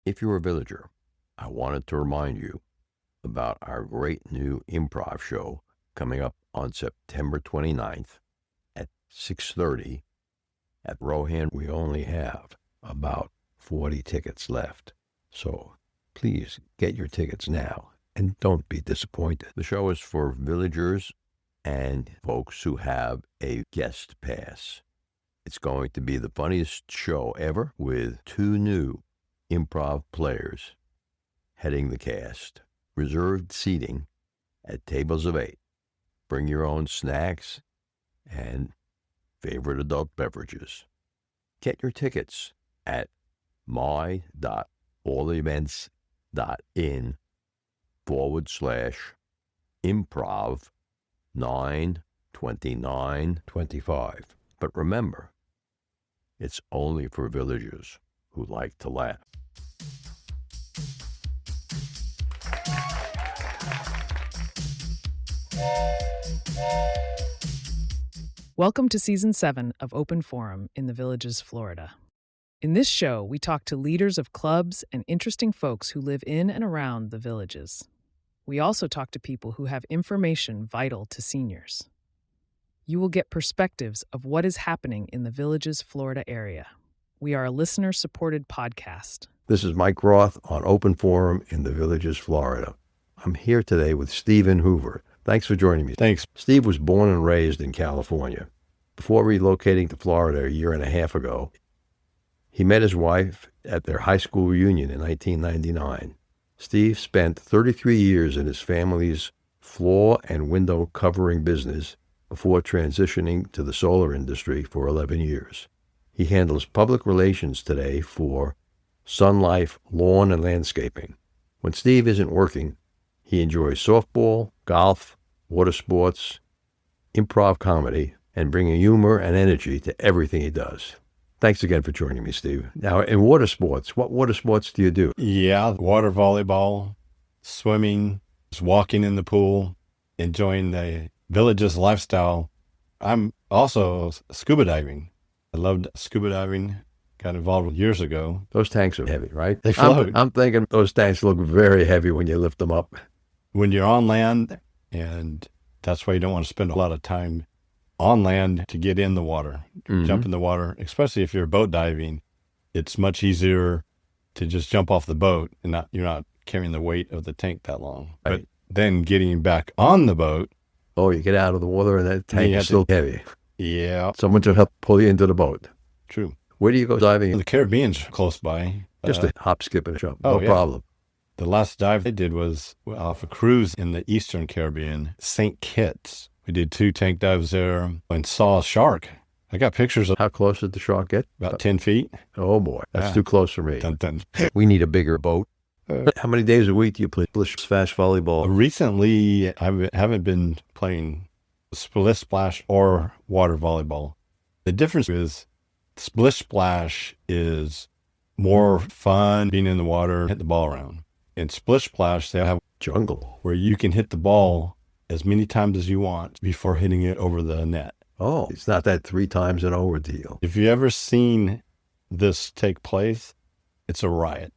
If you're a villager, I wanted to remind you about our great new improv show coming up on September 29th at 6:30 at Rohan. We only have about 40 tickets left, so please get your tickets now and don't be disappointed. The show is for villagers and folks who have a guest pass. It's going to be the funniest show ever with 2 new improv players heading the cast. Reserved seating at tables of 8. Bring your own snacks and favorite adult beverages. Get your tickets at my.allevents.in/improv 9/29/25. But remember, it's only for villagers who like to laugh. Welcome to Season 7 of Open Forum in the Villages, Florida. In this show, we talk to leaders of clubs and interesting folks who live in and around the villages. We also talk to people who have information vital to seniors. You will get perspectives of what is happening in the Villages, Florida area. We are a listener-supported podcast. This is Mike Roth on Open Forum in the Villages, Florida. I'm here today with Steven Hoover. Thanks for joining me. Thanks. Steve was born and raised in California. Before relocating to Florida a year and a half ago, he met his wife at their high school reunion in 1999. Steve spent 33 years in his family's floor and window covering business before transitioning to the solar industry for 11 years. He handles public relations today for Sun Life Lawn and Landscaping. When Steve isn't working, he enjoys softball, golf, water sports, improv comedy, and bringing humor and energy to everything he does. Thanks again for joining me, Steve. Now, in water sports, what water sports do you do? Yeah, water volleyball, swimming, just walking in the pool, enjoying the village's lifestyle. I'm also scuba diving. I loved scuba diving. Got involved years ago. Those tanks are heavy, right? They float. I'm thinking those tanks look very heavy when you lift them up. When you're on land, and that's why you don't want to spend a lot of time on land to get in the water, jump in the water, especially if you're boat diving. It's much easier to just jump off the boat and you're not carrying the weight of the tank that long. Right. But then getting back on the boat. Oh, you get out of the water and that tank is still heavy. Yeah. Someone should help pull you into the boat. True. Where do you go diving? The Caribbean's close by. Just a hop, skip, and a jump. Oh, No problem. The last dive I did was off a cruise in the Eastern Caribbean, St. Kitts. We did 2 tank dives there and saw a shark. I got pictures of How close did the shark get? about 10 feet. Oh, boy. That's too close for me. Dun, dun. We need a bigger boat. How many days a week do you play Splish Splash Volleyball? Recently, I haven't been playing Splish Splash or water volleyball. The difference is Splish Splash is more fun being in the water, hit the ball around. In Splish Splash, they have Jungle. where you can hit the ball as many times as you want before hitting it over the net. Oh, it's not that 3 times and over deal. If you've ever seen this take place, it's a riot.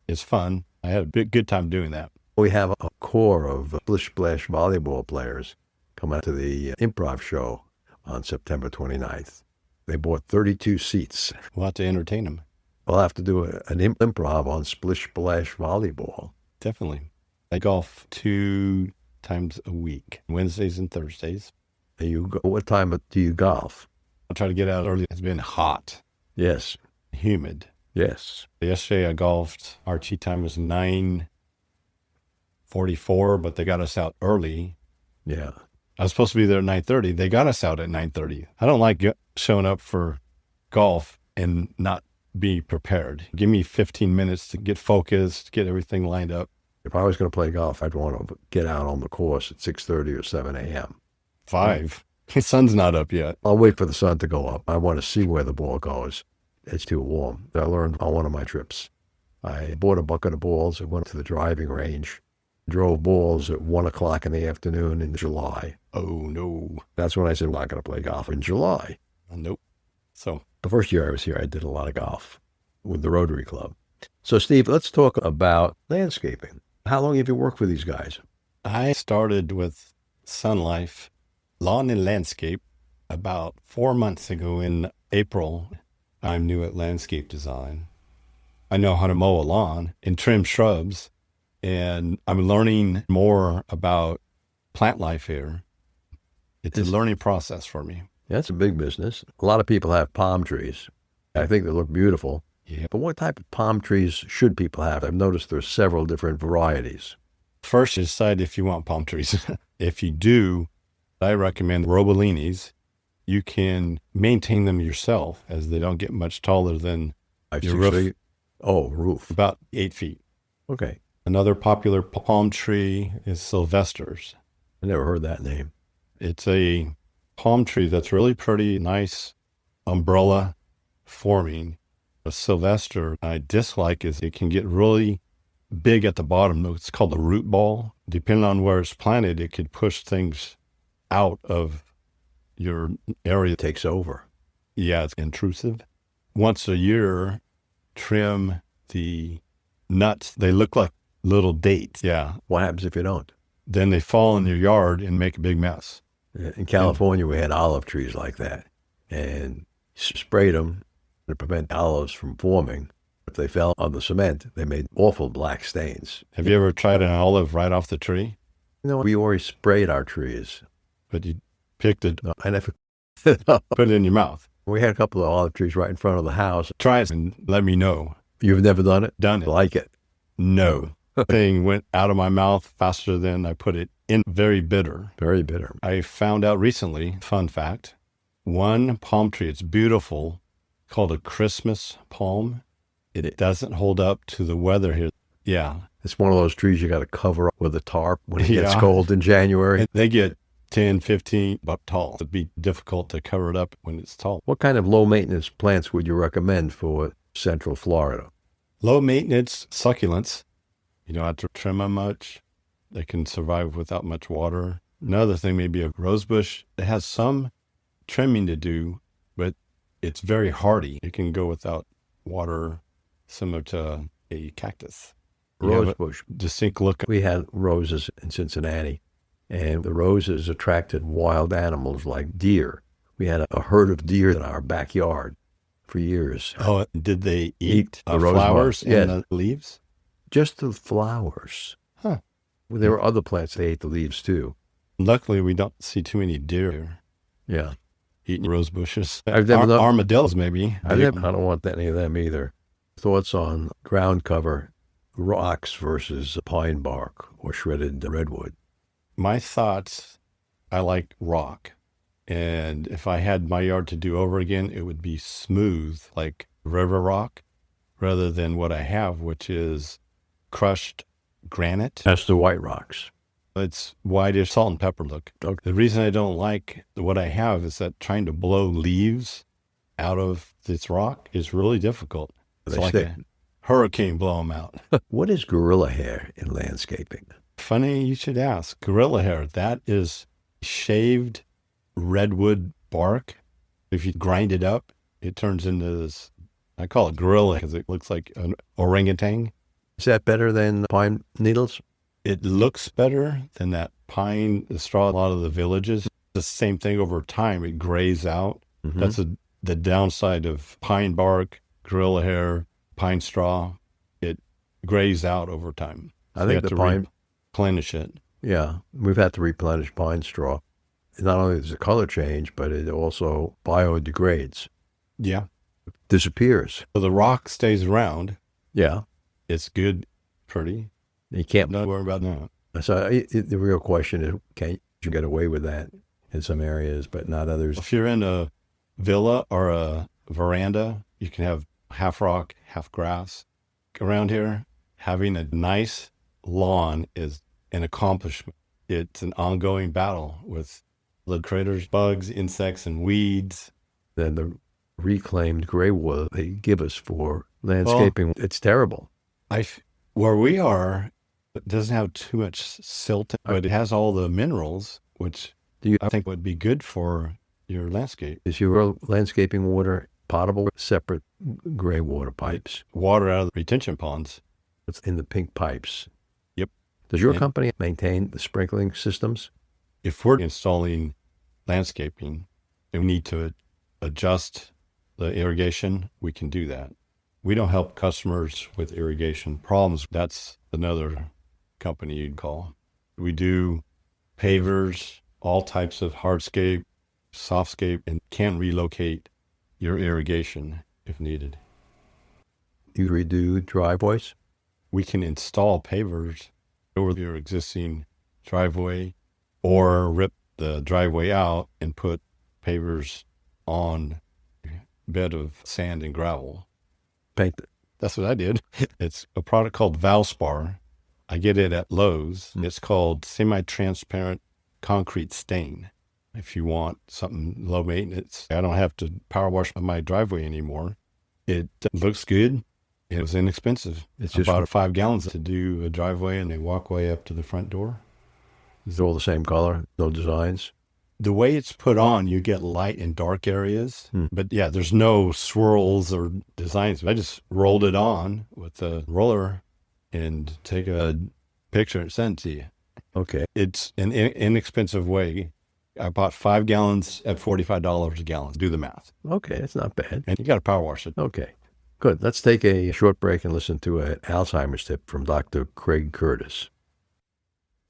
It's fun. I had a good time doing that. We have a core of Splish Splash volleyball players coming to the improv show on September 29th. They bought 32 seats. We'll have to entertain them. We'll have to do an improv on Splish Splash Volleyball. Definitely. I golf 2 times a week, Wednesdays and Thursdays. What time do you golf? I'll try to get out early. It's been hot, Yes. humid. Yes. Yesterday I golfed. Our tee time was 9:44, but they got us out early. Yeah. I was supposed to be there at 9:30. They got us out at 9:30. I don't like showing up for golf and not be prepared. Give me 15 minutes to get focused, get everything lined up. If I was going to play golf, I'd want to get out on the course at 6:30 or 7 a.m. 5. The sun's not up yet. I'll wait for the sun to go up. I want to see where the ball goes. It's too warm. I learned on one of my trips. I bought a bucket of balls and went to the driving range, drove balls at 1 o'clock in the afternoon in July. Oh, no. That's when I said, I'm not going to play golf in July. Nope. So The first year I was here, I did a lot of golf with the Rotary Club. So, Steve, let's talk about landscaping. How long have you worked for these guys? I started with Sun Life Lawn and Landscape about 4 months ago in April. I'm new at landscape design. I know how to mow a lawn and trim shrubs, and I'm learning more about plant life here. It's a learning process for me. That's a big business. A lot of people have palm trees. I think they look beautiful. Yeah. But what type of palm trees should people have? I've noticed there's several different varieties. First, you decide if you want palm trees. If you do, I recommend Robolinis. You can maintain them yourself as they don't get much taller than your roof. Roof. About 8 feet. Okay. Another popular palm tree is Sylvester's. I never heard that name. It's a palm tree that's really pretty, nice umbrella forming. A Sylvester I dislike is it can get really big at the bottom. It's called the root ball. Depending on where it's planted, it could push things out of your area. It takes over. Yeah, it's intrusive. Once a year, trim the nuts. They look like little dates. Yeah. What happens if you don't? Then they fall in your yard and make a big mess. In California, we had olive trees like that, and sprayed them to prevent olives from forming. If they fell on the cement, they made awful black stains. Have you ever tried an olive right off the tree? We always sprayed our trees. But you picked it, No, I never put it in your mouth. We had a couple of olive trees right in front of the house. Try it and let me know. You've never done it? Done it. Like it? No. Thing went out of my mouth faster than I put it in. Very bitter. Very bitter. I found out recently, fun fact, one palm tree, it's beautiful, called a Christmas palm. It doesn't hold up to the weather here. Yeah. It's one of those trees you got to cover up with a tarp when it gets Yeah. cold in January. And they get 10, 15 up tall. It'd be difficult to cover it up when it's tall. What kind of low-maintenance plants would you recommend for Central Florida? Low maintenance succulents. You don't have to trim them much. They can survive without much water. Another thing may be a rosebush. It has some trimming to do, but it's very hardy. It can go without water, similar to a cactus. You have a Rosebush. distinct look. We had roses in Cincinnati, and the roses attracted wild animals like deer. We had a herd of deer in our backyard for years. Oh, did they Eat eat the rose flowers bush. and Yes. the leaves? Just the flowers. Huh. Well, there were other plants they ate the leaves too. Luckily, we don't see too many deer Yeah. eating rose bushes. I've never known- Armadillos, maybe. I don't want any of them either. Thoughts on ground cover, rocks versus pine bark or shredded redwood? My thoughts, I like rock. And if I had my yard to do over again, it would be smooth, like river rock, rather than what I have, which is crushed granite. That's the white rocks. It's whitish salt and pepper look. Okay. The reason I don't like what I have is that trying to blow leaves out of this rock is really difficult. It's They like stick. a hurricane blow them out. What is gorilla hair in landscaping? Funny you should ask. Gorilla hair, that is shaved redwood bark. If you grind it up, it turns into this, I call it gorilla because it looks like an orangutan. Is that better than pine needles? It looks better than that pine, the straw. A lot of the villages, the same thing over time. It grays out. Mhm. That's the downside of pine bark, gorilla hair, pine straw. It grays out over time. I So you think have the to pine, replenish it. yeah, we've had to replenish pine straw. Not only does the color change, but it also biodegrades, Yeah. disappears. So the rock stays around. Yeah, It's good, pretty. you can't. Don't worry about that. So the real question is, can you get away with that in some areas, but not others? If you're in a villa or a veranda, you can have half rock, half grass. Around here, having a nice lawn is an accomplishment. It's an ongoing battle with the critters, bugs, insects, and weeds. Then the reclaimed gray wood they give us for landscaping, it's terrible. Where we are, it doesn't have too much silt, but it has all the minerals, which Do you I think would be good for your landscape. Is your landscaping water potable, separate gray water pipes. Water out of the retention ponds. It's in the pink pipes. Yep. Does your company maintain the sprinkling systems? If we're installing landscaping and we need to adjust the irrigation, we can do that. We don't help customers with irrigation problems. That's another company you'd call. We do pavers, all types of hardscape, softscape, and can relocate your irrigation if needed. You redo driveways? We can install pavers over your existing driveway or rip the driveway out and put pavers on a bed of sand and gravel. Paint it. That's what I did. It's a product called Valspar. I get it at Lowe's. It's called semi-transparent concrete stain. If you want something low maintenance, I don't have to power wash my driveway anymore. It looks good. It was inexpensive. It's just about 5 gallons to do a driveway and a walkway up to the front door. Is it all the same color? No designs? The way it's put on, you get light and dark areas. But yeah, there's no swirls or designs. I just rolled it on with a roller and take a picture and send it to you. Okay. It's an inexpensive way. I bought 5 gallons at $45 a gallon. Do the math. Okay, it's not bad. And you got to power wash it. Okay, good. Let's take a short break and listen to an Alzheimer's tip from Dr. Craig Curtis.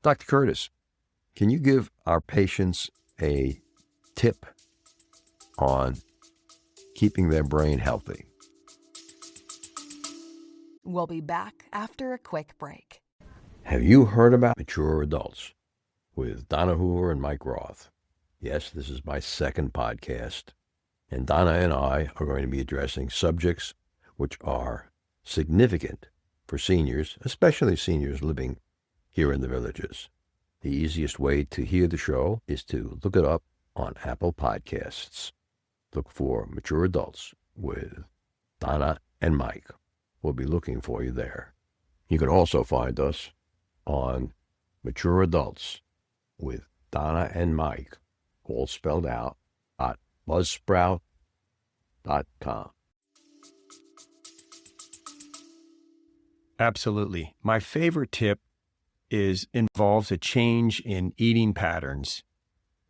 Dr. Curtis, can you give our patients a tip on keeping their brain healthy? We'll be back after a quick break. Have you heard about Mature Adults with Donna Hoover and Mike Roth? Yes, this is my second podcast, and Donna and I are going to be addressing subjects which are significant for seniors, especially seniors living here in the villages. The easiest way to hear the show is to look it up on Apple Podcasts. Look for Mature Adults with Donna and Mike. We'll be looking for you there. You can also find us on Mature Adults with Donna and Mike, all spelled out, @buzzsprout.com. Absolutely. My favorite tip involves a change in eating patterns,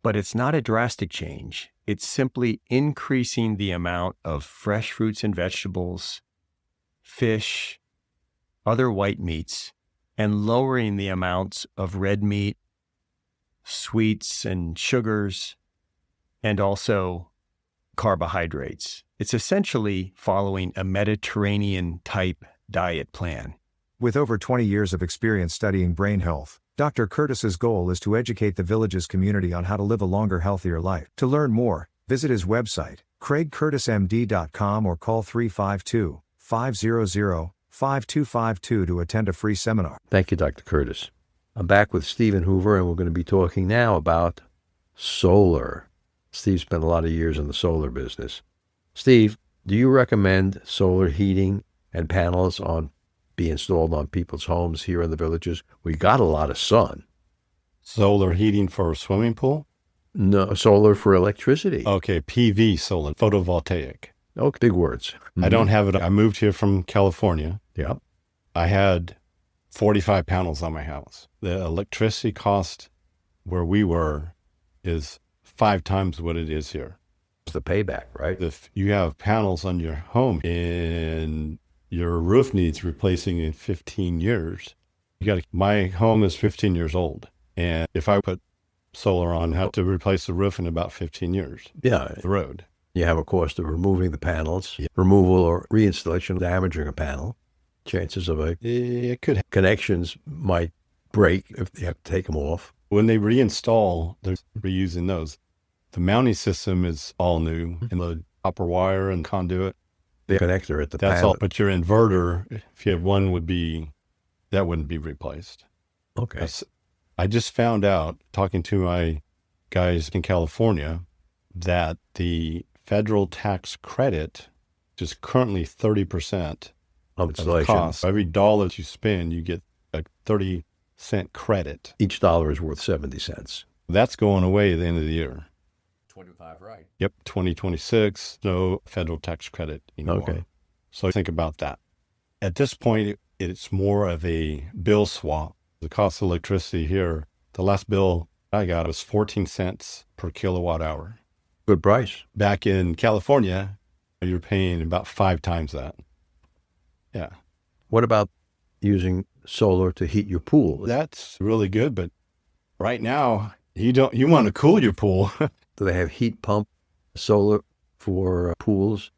but it's not a drastic change. It's simply increasing the amount of fresh fruits and vegetables, fish, other white meats, and lowering the amounts of red meat, sweets and sugars, and also carbohydrates. It's essentially following a Mediterranean-type diet plan. With over 20 years of experience studying brain health, Dr. Curtis's goal is to educate the village's community on how to live a longer, healthier life. To learn more, visit his website, craigcurtismd.com, or call 352-500-5252 to attend a free seminar. Thank you, Dr. Curtis. I'm back with Steven Hoover, and we're going to be talking now about solar. Steve spent a lot of years in the solar business. Steve, do you recommend solar heating and panels be installed on people's homes here in the villages? We got a lot of sun. Solar heating for a swimming pool? No, solar for electricity. Okay, PV solar, photovoltaic. Oh, big words. I don't have it. I moved here from California. Yeah. I had 45 panels on my house. The electricity cost where we were is 5 times what it is here. It's the payback, right? If you have panels on your home and your roof needs replacing in 15 years, my home is 15 years old. And if I put solar on, I have to replace the roof in about 15 years. Yeah. The road. You have a cost of removing the panels, removal or reinstallation damaging a panel. Chances of connections might break if they have to take them off. When they reinstall, they're reusing those. The mounting system is all new, and the copper wire and conduit. The connector at the That's panel. all. But your inverter, if you have one, that wouldn't be replaced. Okay. I just found out, talking to my guys in California, that the federal tax credit is currently 30% Of of installation. cost. Every dollar you spend, you get a 30-cent credit. Each dollar is worth 70 cents. That's going away at the end of the year. 25, right? Yep, 2026, no federal tax credit anymore. Okay. So think about that. At this point, it's more of a bill swap. The cost of electricity here, the last bill I got was 14 cents per kilowatt hour. Good price. Back in California, you're paying about 5 times that. Yeah. What about using solar to heat your pool? That's really good, but right now you want to cool your pool. Do they have heat pump solar for pools?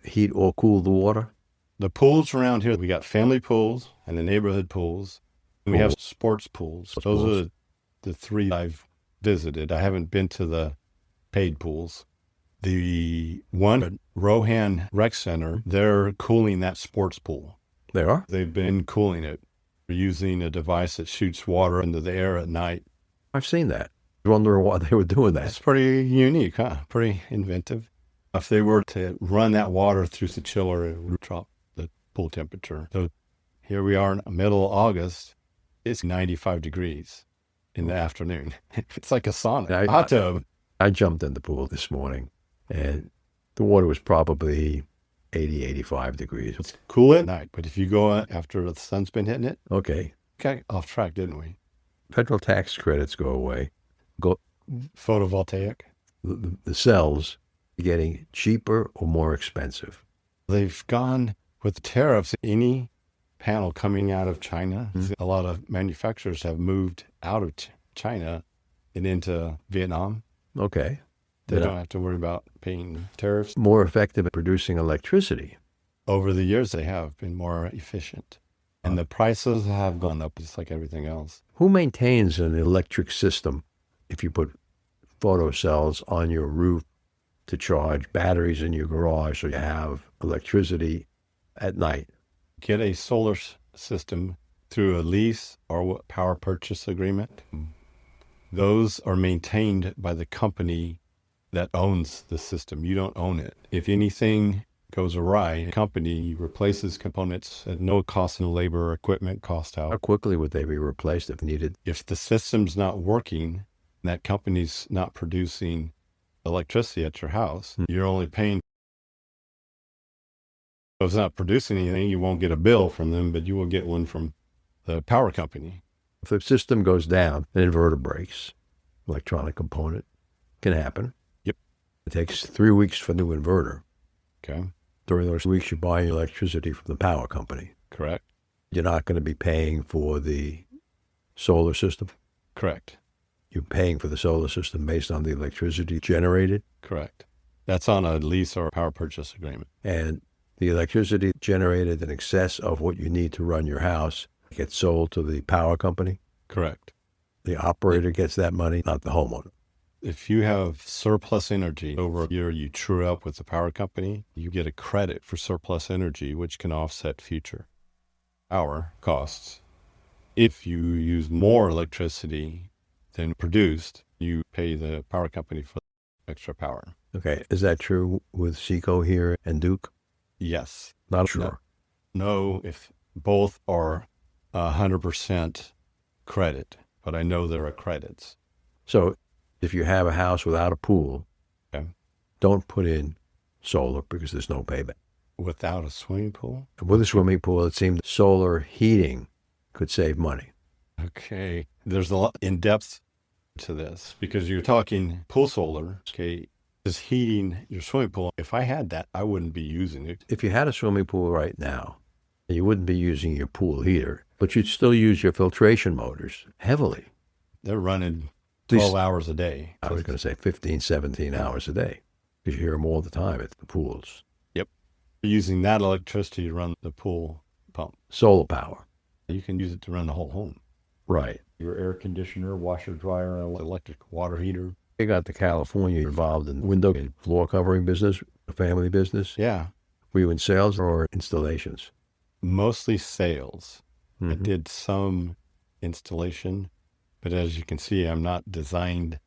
Heat or cool the water? The pools around here, we got family pools and the neighborhood pools. And we have sports pools. Those are the 3 I've visited. I haven't been to the paid pools. The one at Rohan Rec Center, they're cooling that sports pool. They are? They've been cooling it. They're using a device that shoots water into the air at night. I've seen that. I was wondering why they were doing that. That's pretty unique, huh? Pretty inventive. If they were to run that water through the chiller, it would drop the pool temperature. So here we are in the middle of August. It's 95 degrees in the afternoon. It's like a sauna, hot tub. I jumped in the pool this morning, and the water was probably 80, 85 degrees. It's cool at night, but if you go after the sun's been hitting it, Okay. got off track, didn't we? Federal tax credits go away. Photovoltaic. The cells are getting cheaper or more expensive. They've gone with tariffs. Any panel coming out of China, a lot of manufacturers have moved out of China and into Vietnam. Okay. They don't have to worry about paying tariffs. More effective at producing electricity. Over the years, they have been more efficient. And the prices have gone up just like everything else. Who maintains an electric system if you put photo cells on your roof to charge batteries in your garage so you have electricity at night? Get a solar system through a lease or power purchase agreement. Those are maintained by the company that owns the system. You don't own it. If anything goes awry, the company replaces components at no cost in labor or equipment cost How out. quickly would they be replaced if needed? If the system's not working, and that company's not producing electricity at your house, you're only paying. If it's not producing anything, you won't get a bill from them, but you will get one from the power company. If the system goes down, an inverter breaks, electronic component, can happen. Yep. It takes 3 weeks for a new inverter. Okay, During those weeks, you're buying electricity from the power company. correct. You're not going to be paying for the solar system. Correct. You're paying for the solar system based on the electricity generated, Correct. That's on a lease or power purchase agreement. and the electricity generated in excess of what you need to run your house gets sold to the power company. Correct. The operator gets that money, not the homeowner. If you have surplus energy over a year, you true up with the power company, you get a credit for surplus energy, which can offset future power costs. If you use more electricity than produced, you pay the power company for extra power. Okay, is that true with Seco here and Duke? Yes. Not sure. No, if both are 100% credit, but I know there are credits. So if you have a house without a pool, Okay. don't put in solar because there's no payback. Without a swimming pool? And with a swimming pool, it seemed solar heating could save money. Okay. There's a lot in depth to this because you're talking pool solar. Okay. Is heating your swimming pool. If I had that, I wouldn't be using it. If you had a swimming pool right now, you wouldn't be using your pool heater, but you'd still use your filtration motors heavily. They're running These- 12 hours a day. I was going to say 15, 17 hours a day because you hear them all the time at the pools. You're using that electricity to run the pool pump. Solar power. You can use it to run the whole home. Right. Your air conditioner, washer, dryer, electric water heater. They got to California involved in window and floor covering business, a family business. Yeah. Were you in sales or installations? Mostly sales. I Mhm. did some installation, but as you can see, I'm not designed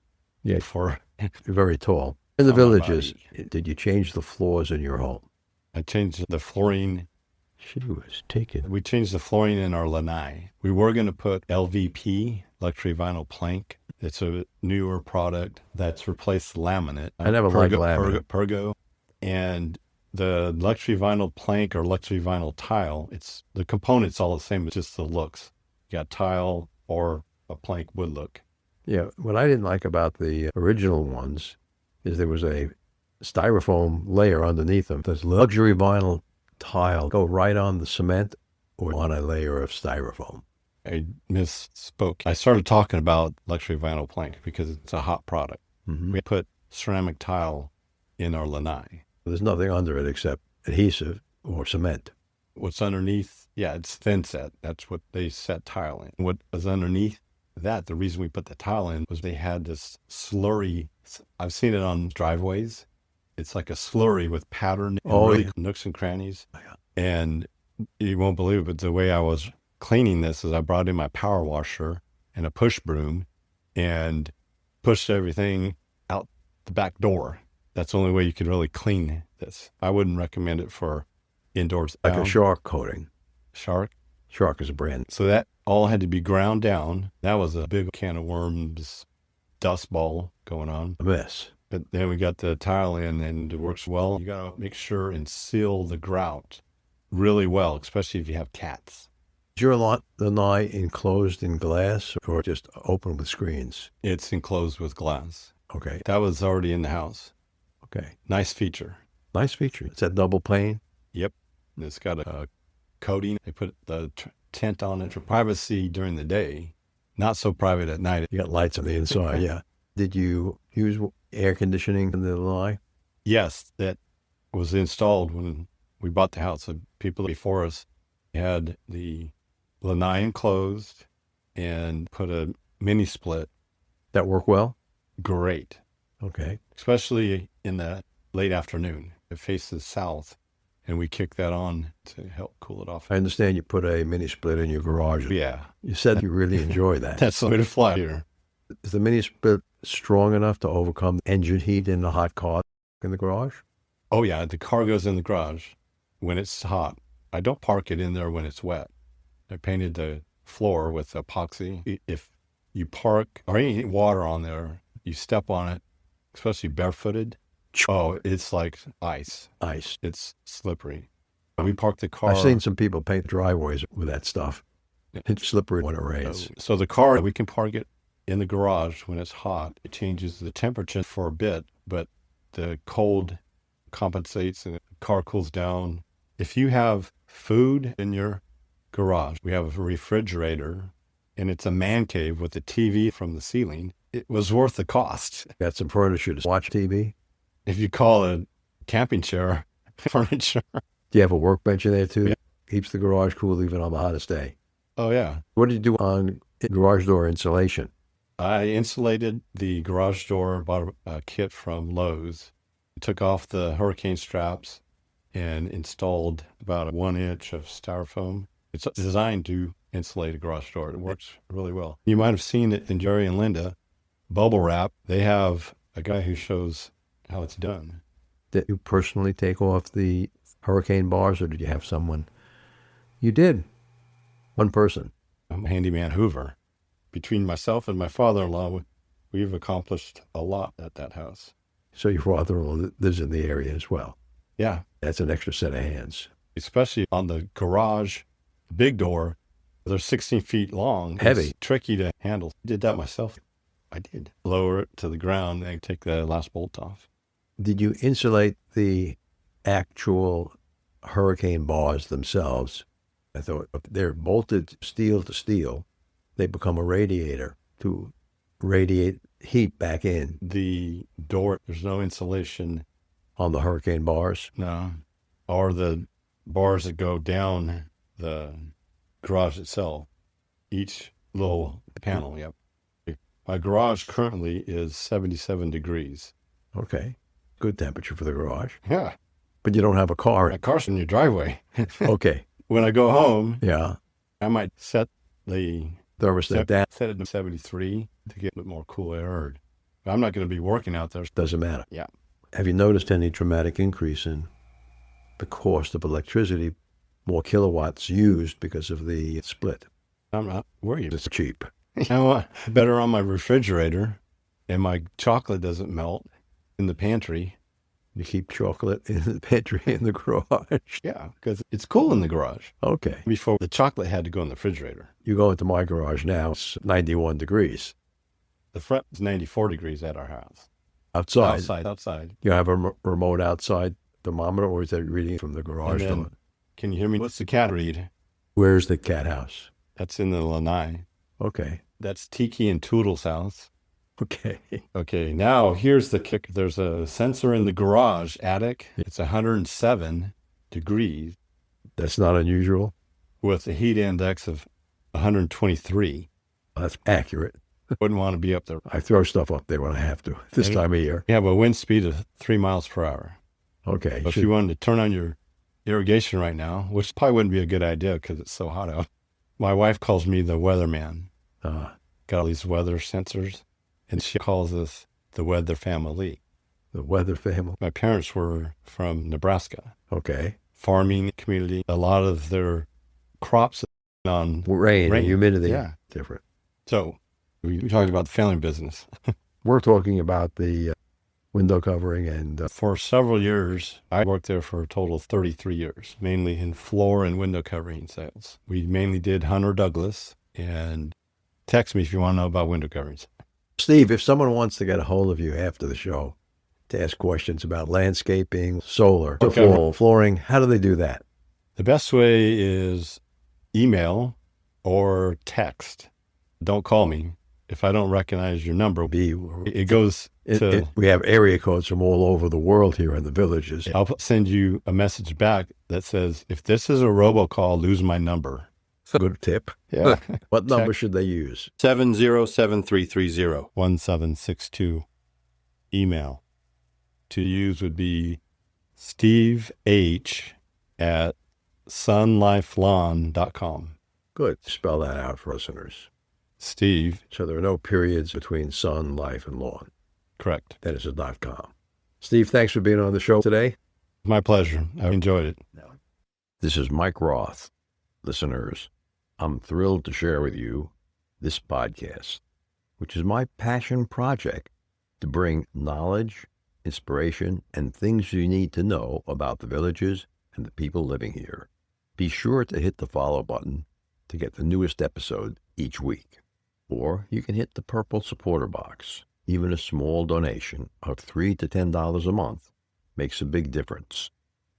Yeah. for. You're very tall. In the Oh, my villages, did you change the floors in your home? I changed the flooring. She was taken. We changed the flooring in our lanai. We were going to put LVP, luxury vinyl plank, It's a newer product that's replaced laminate. I never liked laminate. Pergo. And the luxury vinyl plank or luxury vinyl tile, it's the components all the same, it's just the looks. You got tile or a plank wood look. Yeah, what I didn't like about the original ones is there was a styrofoam layer underneath them. Does luxury vinyl tile go right on the cement or on a layer of styrofoam? I misspoke. I started talking about luxury vinyl plank because it's a hot product. Mm-hmm. We put ceramic tile in our lanai. There's nothing under it except adhesive or cement. What's underneath, yeah, it's thin set. That's what they set tile in. What was underneath that, the reason we put the tile in was they had this slurry. I've seen it on driveways. It's like a slurry with pattern and really nooks and crannies. And you won't believe it, but the way I was cleaning this is I brought in my power washer and a push broom and pushed everything out the back door. That's the only way you could really clean this. I wouldn't recommend it for indoors. Like a shark coating. Shark? Shark is a brand. So that all had to be ground down. That was a big can of worms, dust ball going on. A mess. But then we got the tile in and it works well. You got to make sure and seal the grout really well, especially if you have cats. Is your lanai enclosed in glass or just open with screens? It's enclosed with glass. Okay. That was already in the house. Okay. Nice feature. Nice feature. It's that double pane? Yep. It's got a coating. They put the tent on it for privacy during the day. Not so private at night. You got lights on the inside, yeah. Did you use air conditioning in the lanai? Yes, that was installed when we bought the house. The people before us had the lanai enclosed and put a mini split. That work well? Great. Okay. Especially in the late afternoon. It faces south, and we kick that on to help cool it off. I understand you put a mini split in your garage. Yeah. You said you really enjoy that. That's the way to fly here. Is the mini split strong enough to overcome engine heat in the hot car in the garage? Oh, yeah. The car goes in the garage when it's hot. I don't park it in there when it's wet. I painted the floor with epoxy. If you park or any water on there, you step on it, especially barefooted. Oh, it's like ice. Ice. It's slippery. We parked the car. I've seen some people paint driveways with that stuff. It's slippery when it rains. So the car, we can park it in the garage when it's hot. It changes the temperature for a bit, but the cold compensates and the car cools down. If you have food in your garage, we have a refrigerator, and it's a man cave with a TV from the ceiling. It was worth the cost. Got some furniture to watch TV? If you call a camping chair furniture. Do you have a workbench in there too? Yeah. Keeps the garage cool even on the hottest day. Oh, yeah. What did you do on garage door insulation? I insulated the garage door, bought a kit from Lowe's, took off the hurricane straps, and installed about a 1 inch of styrofoam. It's designed to insulate a garage door. It works really well. You might have seen it in Jerry and Linda, bubble wrap. They have a guy who shows how it's done. Did you personally take off the hurricane bars, or did you have someone? You did. One person. I'm handyman Hoover. Between myself and my father-in-law, we've accomplished a lot at that house. So your father-in-law lives in the area as well. Yeah. That's an extra set of hands. Especially on the garage, big door. They're 16 feet long. Heavy. It's tricky to handle. I did that myself. I did. Lower it to the ground and take the last bolt off. Did you insulate the actual hurricane bars themselves? I thought if they're bolted steel to steel, they become a radiator to radiate heat back in. The door, there's no insulation. On the hurricane bars? No. Or the bars that go down the garage itself. Each little panel, yep. My garage currently is 77 degrees. Okay. Good temperature for the garage. Yeah. But you don't have a car. My car's in your driveway. Okay. When I go home, Yeah. I might set the Thermostat down. set it to 73 to get a bit more cool air. I'm not going to be working out there. Doesn't matter. Yeah. Have you noticed any dramatic increase in the cost of electricity, more kilowatts used because of the split? I'm not worried. It's cheap. You know what? Better on my refrigerator, and my chocolate doesn't melt in the pantry. You keep chocolate in the pantry in the garage. Yeah, because it's cool in the garage. Okay. Before, the chocolate had to go in the refrigerator. You go into my garage now, it's 91 degrees. The front is 94 degrees at our house. Outside? Outside. You have a remote outside thermometer, or is that reading from the garage door? Can you hear me? What's the cat read? Where's the cat house? That's in the lanai. Okay. That's Tiki and Toodle's house. Okay. Okay, now here's the kick. There's a sensor in the garage attic. It's 107 degrees That's not unusual. with a heat index of 123. That's accurate. Wouldn't want to be up there. I throw stuff up there when I have to this time of year. You have a wind speed of 3 miles per hour. Okay. But if you wanted to turn on your irrigation right now, which probably wouldn't be a good idea because it's so hot out. My wife calls me the weatherman. Got all these weather sensors, and she calls us the weather family. The weather family. My parents were from Nebraska. Okay. Farming community. A lot of their crops on Rain and humidity. Yeah. Different. So we talked about the family business. We're talking about the window covering and For several years, I worked there for a total of 33 years, mainly in floor and window covering sales. We mainly did Hunter Douglas, and text me if you want to know about window coverings. Steve, if someone wants to get a hold of you after the show to ask questions about landscaping, solar, flooring, how do they do that? The best way is email or text. Don't call me. If I don't recognize your number, it goes to... We have area codes from all over the world here in the villages. I'll send you a message back that says, if this is a robocall, lose my number. Good tip. Yeah. What number should they use? 707330 1762. Email to use would be steveh@sunlifelawn.com. Good. Spell that out for listeners. Steve. So there are no periods between sun, life, and lawn. Correct. That is a .com. Steve, thanks for being on the show today. My pleasure. I enjoyed it. This is Mike Roth. Listeners, I'm thrilled to share with you this podcast, which is my passion project to bring knowledge, inspiration, and things you need to know about the villages and the people living here. Be sure to hit the follow button to get the newest episode each week. Or you can hit the purple supporter box. Even a small donation of $3 to $10 a month makes a big difference.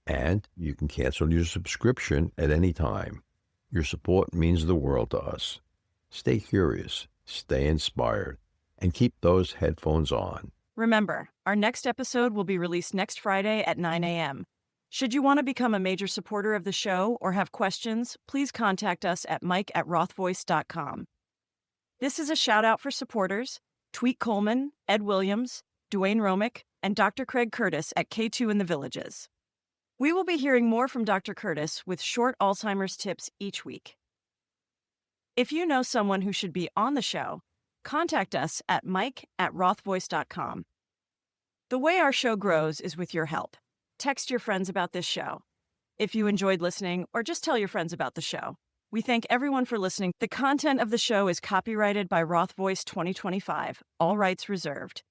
And you can cancel your subscription at any time. Your support means the world to us. Stay curious, stay inspired, and keep those headphones on. Remember, our next episode will be released next Friday at 9 a.m. Should you want to become a major supporter of the show or have questions, please contact us at mike@rothvoice.com. This is a shout-out for supporters, Tweet Coleman, Ed Williams, Dwayne Romick, and Dr. Craig Curtis at K2 in the Villages. We will be hearing more from Dr. Curtis with short Alzheimer's tips each week. If you know someone who should be on the show, contact us at mike@rothvoice.com. The way our show grows is with your help. Text your friends about this show. If you enjoyed listening, or just tell your friends about the show. We thank everyone for listening. The content of the show is copyrighted by Roth Voice 2025, all rights reserved.